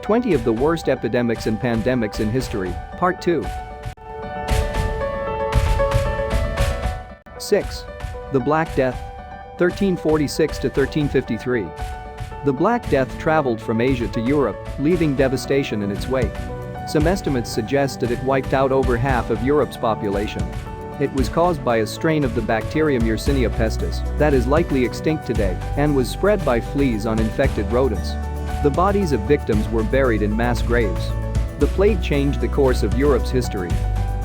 20 of the worst epidemics and pandemics in history, Part 2. 6. The Black Death, 1346 to 1353. The Black Death traveled from Asia to Europe, leaving devastation in its wake. Some estimates suggest that it wiped out over half of Europe's population. It was caused by a strain of the bacterium Yersinia pestis that is likely extinct today and was spread by fleas on infected rodents. The bodies of victims were buried in mass graves. The plague changed the course of Europe's history.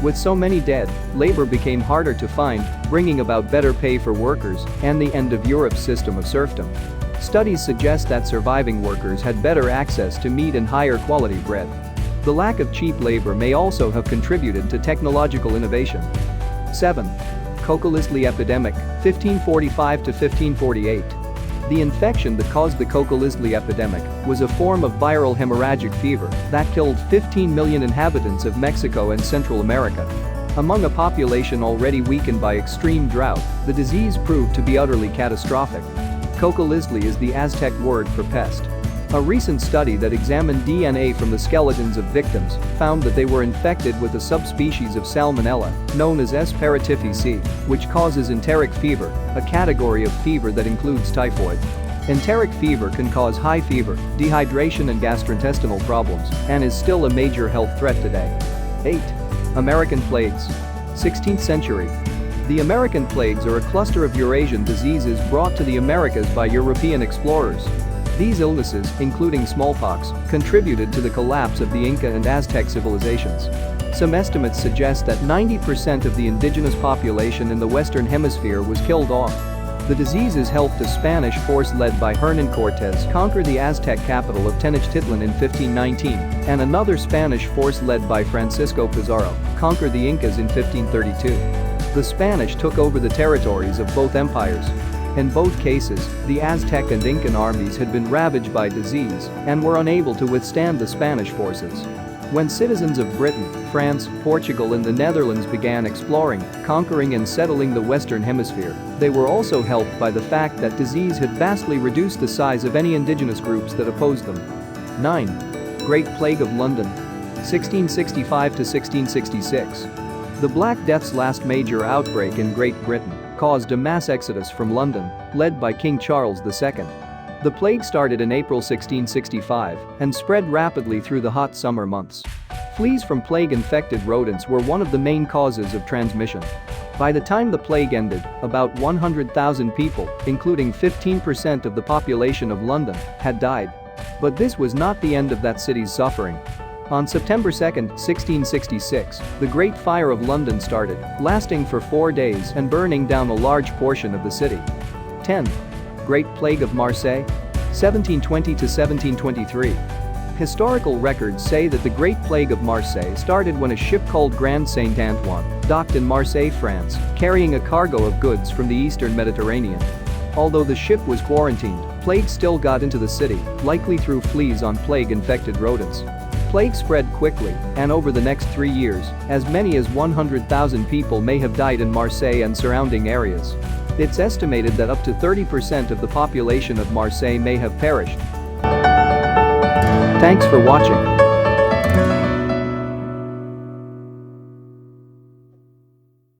With so many dead, labor became harder to find, bringing about better pay for workers and the end of Europe's system of serfdom. Studies suggest that surviving workers had better access to meat and higher quality bread. The lack of cheap labor may also have contributed to technological innovation. 7. Cocolizly epidemic, 1545 to 1548. The infection that caused the Cocolizly epidemic was a form of viral hemorrhagic fever that killed 15 million inhabitants of Mexico and Central America. Among a population already weakened by extreme drought, the disease proved to be utterly catastrophic. Cocolizly is the Aztec word for pest. A recent study that examined DNA from the skeletons of victims found that they were infected with a subspecies of Salmonella, known as S. paratyphi, which causes enteric fever, a category of fever that includes typhoid. Enteric fever can cause high fever, dehydration and gastrointestinal problems, and is still a major health threat today. 8. American plagues. 16th century. The American plagues are a cluster of Eurasian diseases brought to the Americas by European explorers. These illnesses, including smallpox, contributed to the collapse of the Inca and Aztec civilizations. Some estimates suggest that 90% of the indigenous population in the Western Hemisphere was killed off. The diseases helped a Spanish force led by Hernán Cortés conquer the Aztec capital of Tenochtitlan in 1519, and another Spanish force led by Francisco Pizarro conquer the Incas in 1532. The Spanish took over the territories of both empires. In both cases, the Aztec and Incan armies had been ravaged by disease and were unable to withstand the Spanish forces. When citizens of Britain, France, Portugal and the Netherlands began exploring, conquering and settling the Western Hemisphere, they were also helped by the fact that disease had vastly reduced the size of any indigenous groups that opposed them. 9. Great Plague of London, 1665 to 1666. The Black Death's last major outbreak in Great Britain caused a mass exodus from London, led by King Charles II. The plague started in April 1665 and spread rapidly through the hot summer months. Fleas from plague-infected rodents were one of the main causes of transmission. By the time the plague ended, about 100,000 people, including 15% of the population of London, had died. But this was not the end of that city's suffering. On September 2, 1666, the Great Fire of London started, lasting for 4 days and burning down a large portion of the city. 10. Great Plague of Marseille, 1720 to 1723. Historical records say that the Great Plague of Marseille started when a ship called Grand Saint-Antoine docked in Marseille, France, carrying a cargo of goods from the eastern Mediterranean. Although the ship was quarantined, plague still got into the city, likely through fleas on plague-infected rodents. Plague spread quickly, and over the next 3 years, as many as 100,000 people may have died in Marseille and surrounding areas. It's estimated that up to 30% of the population of Marseille may have perished. Thanks for watching.